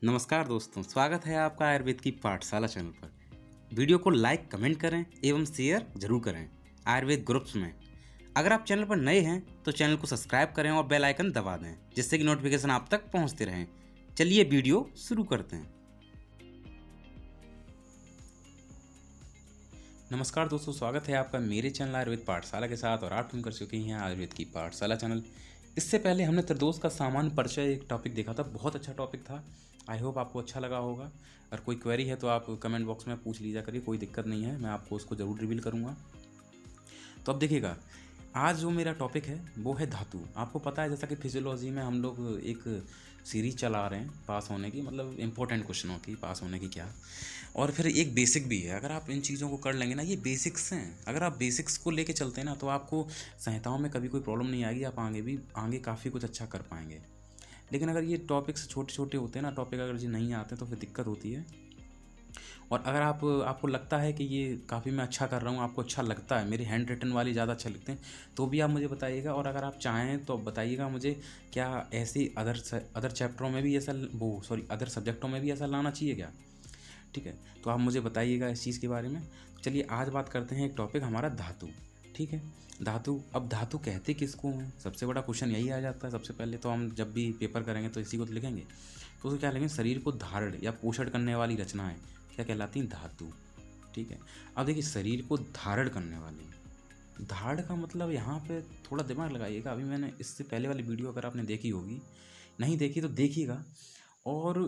नमस्कार दोस्तों, स्वागत है आपका आयुर्वेद की पाठशाला चैनल पर। वीडियो को लाइक कमेंट करें एवं शेयर जरूर करें आयुर्वेद ग्रुप्स में। अगर आप चैनल पर नए हैं तो चैनल को सब्सक्राइब करें और बेल आइकन दबा दें, जिससे कि नोटिफिकेशन आप तक पहुंचते रहें। चलिए वीडियो शुरू करते हैं। नमस्कार दोस्तों, स्वागत है आपका मेरे चैनल आयुर्वेद पाठशाला के साथ और आप ट्यून कर चुके हैं आयुर्वेद की पाठशाला चैनल। इससे पहले हमने त्रिदोष का सामान्य परिचय एक टॉपिक देखा था, बहुत अच्छा टॉपिक था। आई होप आपको अच्छा लगा होगा। अगर कोई क्वेरी है तो आप कमेंट बॉक्स में पूछ लीजिए करिए, कोई दिक्कत नहीं है, मैं आपको उसको ज़रूर रिवील करूँगा। तो अब देखिएगा, आज जो मेरा टॉपिक है वो है धातु। आपको पता है जैसा कि फिजियोलॉजी में हम लोग एक सीरीज चला रहे हैं पास होने की, मतलब इंपॉर्टेंट क्वेश्चनों की पास होने की क्या, और फिर एक बेसिक भी है। अगर आप इन चीज़ों को कर लेंगे ना, ये बेसिक्स हैं, अगर आप बेसिक्स को लेके चलते हैं ना तो आपको संहिताओं में कभी कोई प्रॉब्लम नहीं आएगी, आप आगे काफ़ी कुछ अच्छा कर पाएंगे। लेकिन अगर ये टॉपिक्स छोटे छोटे होते हैं ना, टॉपिक अगर जी नहीं आते तो फिर दिक्कत होती है। और अगर आपको लगता है कि ये काफ़ी मैं अच्छा कर रहा हूँ, आपको अच्छा लगता है, मेरे हैंड रिटन वाली ज़्यादा अच्छे लगते हैं, तो भी आप मुझे बताइएगा। और अगर आप चाहें तो बताइएगा मुझे, क्या ऐसी अदर चैप्टरों में भी ऐसा अदर सब्जेक्टों में भी ऐसा लाना चाहिए क्या? ठीक है, तो आप मुझे बताइएगा इस चीज़ के बारे में। चलिए आज बात करते हैं एक टॉपिक हमारा धातु। ठीक है, धातु। अब धातु कहते किसको हैं? सबसे बड़ा क्वेश्चन यही आ जाता है। सबसे पहले तो हम जब भी पेपर करेंगे तो इसी को तो लिखेंगे। तो उसको क्या लिखेंगे? शरीर को धारण या पोषण करने वाली रचनाएं क्या कहलाती हैं? धातु। ठीक है, अब देखिए, शरीर को धारण करने वाली, धारण का मतलब यहाँ पे थोड़ा दिमाग लगाइएगा। अभी मैंने इससे पहले वाली वीडियो अगर आपने देखी होगी, नहीं देखी तो देखिएगा और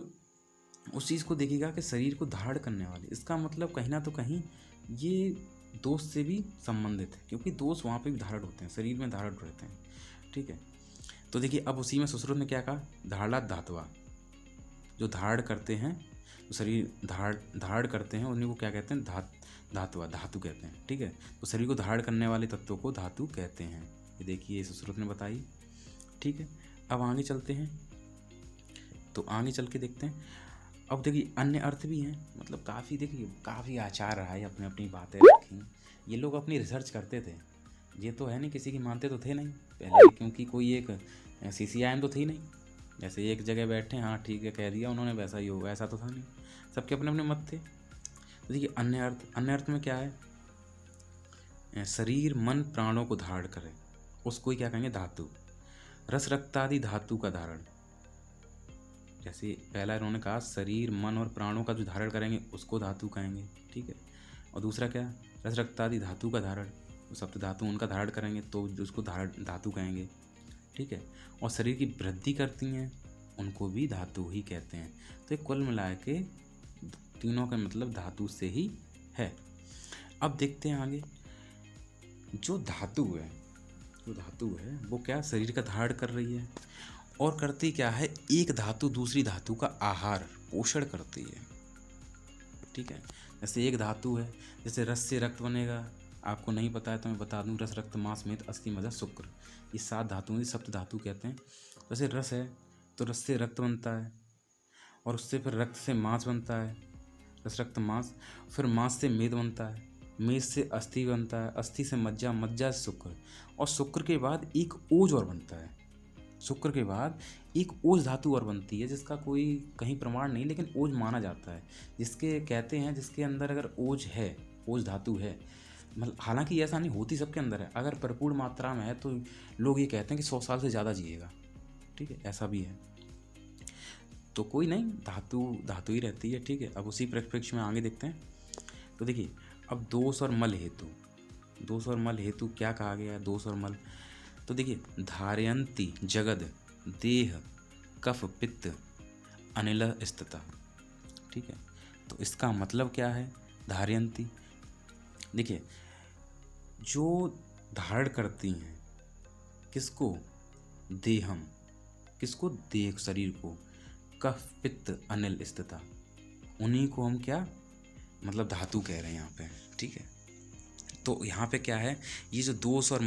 उस चीज़ को देखिएगा कि शरीर को धारण करने वाले, इसका मतलब कहीं ना तो कहीं ये दोष से भी संबंधित है, क्योंकि दोष वहाँ पे भी धारण होते हैं, शरीर में धारण रहते हैं। ठीक है, तो देखिए अब उसी में सुश्रुत ने क्या कहा? धारणा धातुआ, जो धारण करते हैं, तो शरीर धारण करते हैं, उन्हीं को क्या कहते हैं? धातुआ, धातु कहते हैं। ठीक है, तो शरीर को धारण करने वाले तत्वों को धातु कहते हैं। ये देखिए सुश्रुत ने बताई। ठीक है, अब आगे चलते हैं, तो आगे चल के देखते हैं। अब देखिए अन्य अर्थ भी हैं, मतलब काफ़ी, देखिए काफ़ी आचार रहा है, अपनी अपनी बातें रखी। ये लोग अपनी रिसर्च करते थे, ये तो है नहीं किसी की मानते तो थे नहीं पहले, क्योंकि कोई एक CCIM तो थी नहीं, जैसे एक जगह बैठे हाँ ठीक है कह दिया उन्होंने वैसा ही होगा, ऐसा तो था नहीं, सबके अपने अपने मत थे। तो देखिए अन्य अर्थ में क्या है? शरीर मन प्राणों को धारण करे, उसको ही क्या कहेंगे? धातु। रस रक्तादि धातु का धारण, जैसे पहला इन्होंने कहा शरीर मन और प्राणों का जो धारण करेंगे उसको धातु कहेंगे। ठीक है, और दूसरा क्या? रस रक्तादि धातु का धारण, तो सप्त धातु उनका धारण करेंगे तो उसको धातु कहेंगे। ठीक है, और शरीर की वृद्धि करती हैं उनको भी धातु ही कहते हैं। तो कुल मिला के तीनों का मतलब धातु से ही है। अब देखते हैं आगे, जो धातु है वो क्या शरीर का धारण कर रही है, और करती क्या है? एक धातु दूसरी धातु का आहार पोषण करती है। ठीक है, जैसे एक धातु है, जैसे रस से रक्त बनेगा, आपको नहीं पता है तो मैं बता दूं, रस रक्त मांस मेद अस्थि मज्जा शुक्र, ये 7 धातुएं सप्त धातु कहते हैं। जैसे रस है तो रस से रक्त बनता है, और उससे फिर रक्त से मांस बनता है, रस रक्त मांस, फिर मांस से मेद बनता है, मेद से अस्थि बनता है, अस्थि से मज्जा, मज्जा से शुक्र, और शुक्र के बाद एक ओज और बनता है। शुक्र के बाद एक ओज धातु और बनती है, जिसका कोई कहीं प्रमाण नहीं, लेकिन ओज माना जाता है, जिसके कहते हैं जिसके अंदर अगर ओज है, ओज धातु है, मतलब हालांकि ऐसा नहीं, होती सबके अंदर है, अगर भरपूर मात्रा में है तो लोग ये कहते हैं कि 100 साल से ज़्यादा जिएगा। ठीक है, ऐसा भी है, तो कोई नहीं, धातु ही रहती है। ठीक है, अब उसी परिप्रेक्ष्य में आगे देखते हैं। तो देखिए अब दोष और मल हेतु क्या कहा गया है? दोष और मल, तो देखिए धारयंती जगद देह कफ पित्त अनिल स्थिता। ठीक है, तो इसका मतलब क्या है? धारयंती, देखिए जो धारण करती हैं किसको? देहम, किसको? देह, शरीर को। कफ पित्त अनिल स्थिता, उन्हीं को हम क्या मतलब धातु कह रहे हैं यहाँ पे। ठीक है, तो यहाँ पे क्या है? ये जो दोष और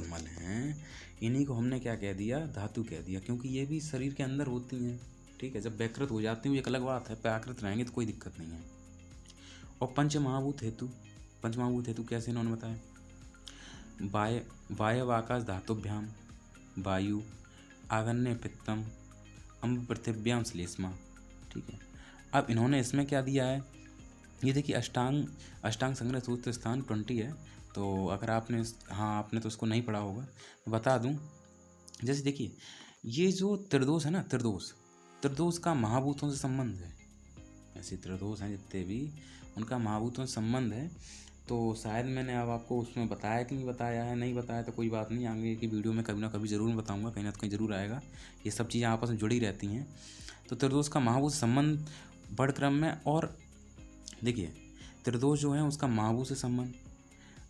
मल हैं, इन्हीं को हमने क्या कह दिया? धातु कह दिया, क्योंकि ये भी शरीर के अंदर होती हैं। ठीक है, जब व्याकृत हो जाती हैं एक अलग बात है, प्राकृत रहेंगे तो कोई दिक्कत नहीं है। और पंचमहाभूत हेतु कैसे इन्होंने बताया? वायव आकाश धातुभ्याम वायु आगन्य पित्तम अम्ब पृथिव्याम श्लेष्मा। ठीक है, अब इन्होंने इसमें क्या दिया है, ये देखिए अष्टांग संग्रह सूत्र स्थान 20 है। तो अगर आपने आपने तो उसको नहीं पढ़ा होगा तो बता दूं। जैसे देखिए ये जो त्रिदोष है ना, त्रिदोष का महाभूतों से संबंध है। ऐसे त्रिदोष हैं जितने भी, उनका महाभूतों से संबंध है। तो शायद मैंने अब आपको उसमें बताया कि नहीं बताया है, नहीं बताया तो कोई बात नहीं, आगे की वीडियो में कभी ना कभी ज़रूर बताऊंगा, कहीं ना कहीं ज़रूर आएगा। ये सब चीज़ें आपस में जुड़ी रहती हैं। तो त्रिदोष का महाभूत संबंध बढ़ क्रम में, और देखिए त्रिदोष जो है उसका महाभूत से संबंध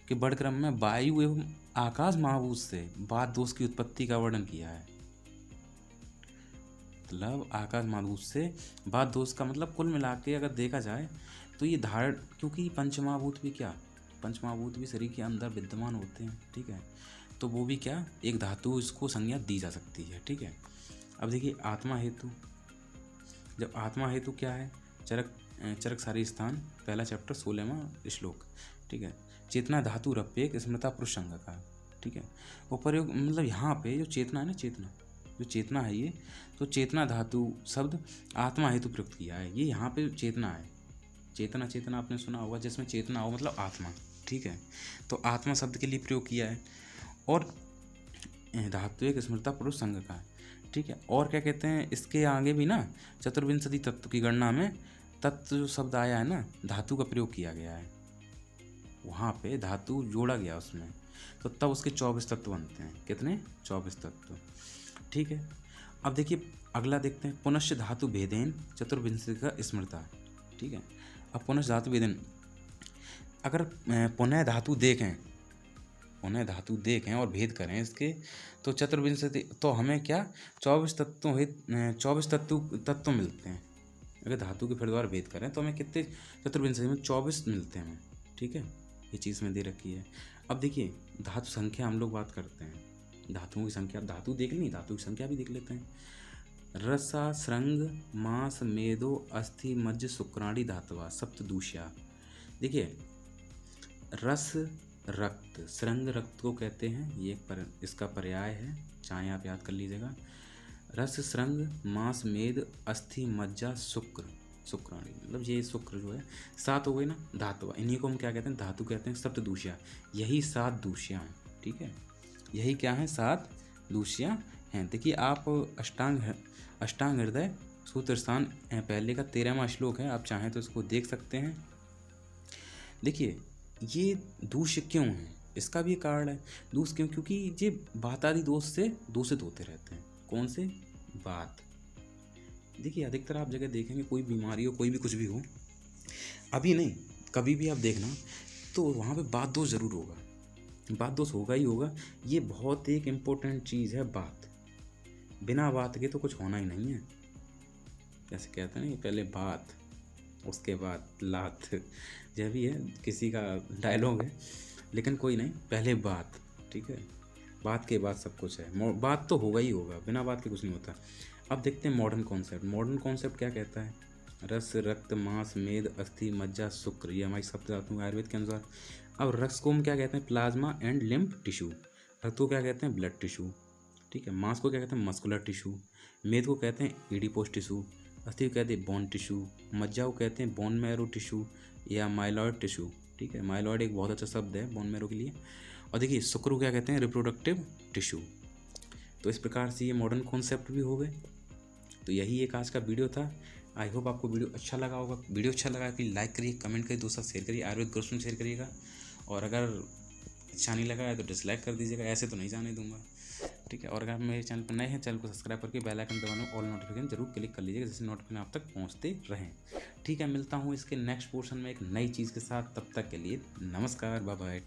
के बढ़ क्रम में वायु एवं आकाश महाभूत से बात दोष की उत्पत्ति का वर्णन किया है। मतलब आकाश महाभूत से बात दोष का मतलब कुल मिला के अगर देखा जाए तो ये धारण, क्योंकि पंचमहाभूत भी शरीर के अंदर विद्यमान होते हैं। ठीक है, तो वो भी क्या, एक धातु इसको संज्ञा दी जा सकती है। ठीक है, अब देखिए आत्मा हेतु, जब आत्मा हेतु क्या है, चरक सारी स्थान, पहला चैप्टर 16वां श्लोक। ठीक है, चेतना धातु रप्येक स्मृता पुरुषंग का। ठीक है, वो प्रयोग मतलब यहाँ पे जो चेतना है ना, जो चेतना है ये, तो चेतना धातु शब्द आत्मा हेतु प्रयुक्त किया है। ये यहाँ पे चेतना है, चेतना आपने सुना होगा, जिसमें चेतना हो मतलब आत्मा। ठीक है, तो आत्मा शब्द के लिए प्रयोग किया है, और धातु एक स्मृता पुरुष संघ का। ठीक है, और क्या कहते हैं इसके आगे भी ना, चतुर्विंशति तत्व की गणना में तत्व जो शब्द आया है ना, धातु का प्रयोग किया गया है, वहाँ पे धातु जोड़ा गया उसमें, तो तब उसके 24 तत्व बनते हैं। कितने? 24 तत्व। ठीक है, अब देखिए अगला देखते हैं, पुनश्च धातु भेदेन चतुर्विंशति का स्मृता। ठीक है, अब पुनश्च धातु भेदेन, अगर पुनः धातु देखें और भेद करें इसके, तो चतुर्विंशति, तो हमें क्या 24 तत्व मिलते हैं। अगर धातु के फिर द्वारा भेद करें तो हमें कितने, चतुर्विंशति में 24 मिलते हैं हमें। ठीक है, ये चीज़ में दे रखी है। अब देखिए धातु संख्या हम लोग बात करते हैं, धातुओं की संख्या, धातु देख ली, धातु की संख्या भी देख लेते हैं। रसा श्रृंग मांस मेदो अस्थि मज्ज शुक्राणी धातवा सप्तदूष्या। देखिए रस रक्त, श्रृंग रक्त को कहते हैं, ये इसका पर्याय है, चाहे आप याद कर लीजिएगा। रस श्रृंग मांस मेद अस्थि मज्जा शुक्राणी, मतलब ये शुक्र जो है 7 हो गई ना धातु, इन्हीं को हम क्या कहते हैं, धातु कहते हैं सप्तदूष्या। यही 7 दूषियाँ हैं। ठीक है, यही क्या है, 7 दूषियाँ हैं। देखिए आप अष्टांग हृदय सूत्र स्थान पहले का 13वां श्लोक है, आप चाहें तो इसको देख सकते हैं। देखिए ये दूष्य क्यों है, इसका भी कारण है। दूष क्यों, क्योंकि ये वात आदि दोष से दूषित होते रहते हैं। कौन से? वात। देखिए अधिकतर आप जगह देखेंगे, कोई बीमारी हो, कोई भी कुछ भी हो, अभी नहीं कभी भी आप देखना तो वहाँ पे वात दोष जरूर होगा, वात दोष होगा ही होगा। ये बहुत एक इम्पोर्टेंट चीज़ है वात, बिना वात के तो कुछ होना ही नहीं है। जैसे कहते हैं ना, पहले बात उसके बाद लात, यह भी है किसी का डायलॉग है, लेकिन कोई नहीं, पहले बात। ठीक है, बात के बाद सब कुछ है, बात तो होगा ही होगा, बिना बात के कुछ नहीं होता। अब देखते हैं मॉडर्न कॉन्सेप्ट क्या कहता है। रस रक्त मांस मेद अस्थि मज्जा शुक्र, ये हमारी सप्त धातु आयुर्वेद के अनुसार। अब रस को हम क्या कहते हैं, प्लाज्मा एंड लिम्फ टिश्यू। रक्त को क्या कहते हैं, ब्लड टिश्यू। ठीक है, मांस को क्या कहते हैं, मस्कुलर टिश्यू। मेद को कहते हैं एडिपोस टिश्यू। अस्थि को कहते हैं बोन टिश्यू। मज्जा को कहते हैं बोन मैरो टिश्यू या माइलॉइड टिश्यू। ठीक है, माइलॉइड एक बहुत अच्छा शब्द है बोन मैरो के लिए। और देखिए शुक्र को क्या कहते हैं, रिप्रोडक्टिव टिश्यू। तो इस प्रकार से ये मॉडर्न कॉन्सेप्ट भी हो गए। तो यही एक आज का वीडियो था। आई होप आपको वीडियो अच्छा लगा होगा। वीडियो अच्छा लगा प्लीज़ लाइक करिए, कमेंट करिए, दोस्तों शेयर करिए, आयुर्वेद ग्रुप्स में शेयर करिएगा। और अगर अच्छा नहीं लगा है तो डिसलाइक कर दीजिएगा, ऐसे तो नहीं जाने दूंगा। ठीक है, और अगर आप मेरे चैनल पर नए हैं, चैनल को सब्सक्राइब करके बेल आइकन दबाना, ऑल नोटिफिकेशन जरूर क्लिक कर लीजिएगा, जिससे नोटिफिकेशन आप तक पहुंचते रहें। ठीक है, मिलता हूं इसके नेक्स्ट पोर्शन में एक नई चीज़ के साथ। तब तक के लिए नमस्कार, बाय बाय।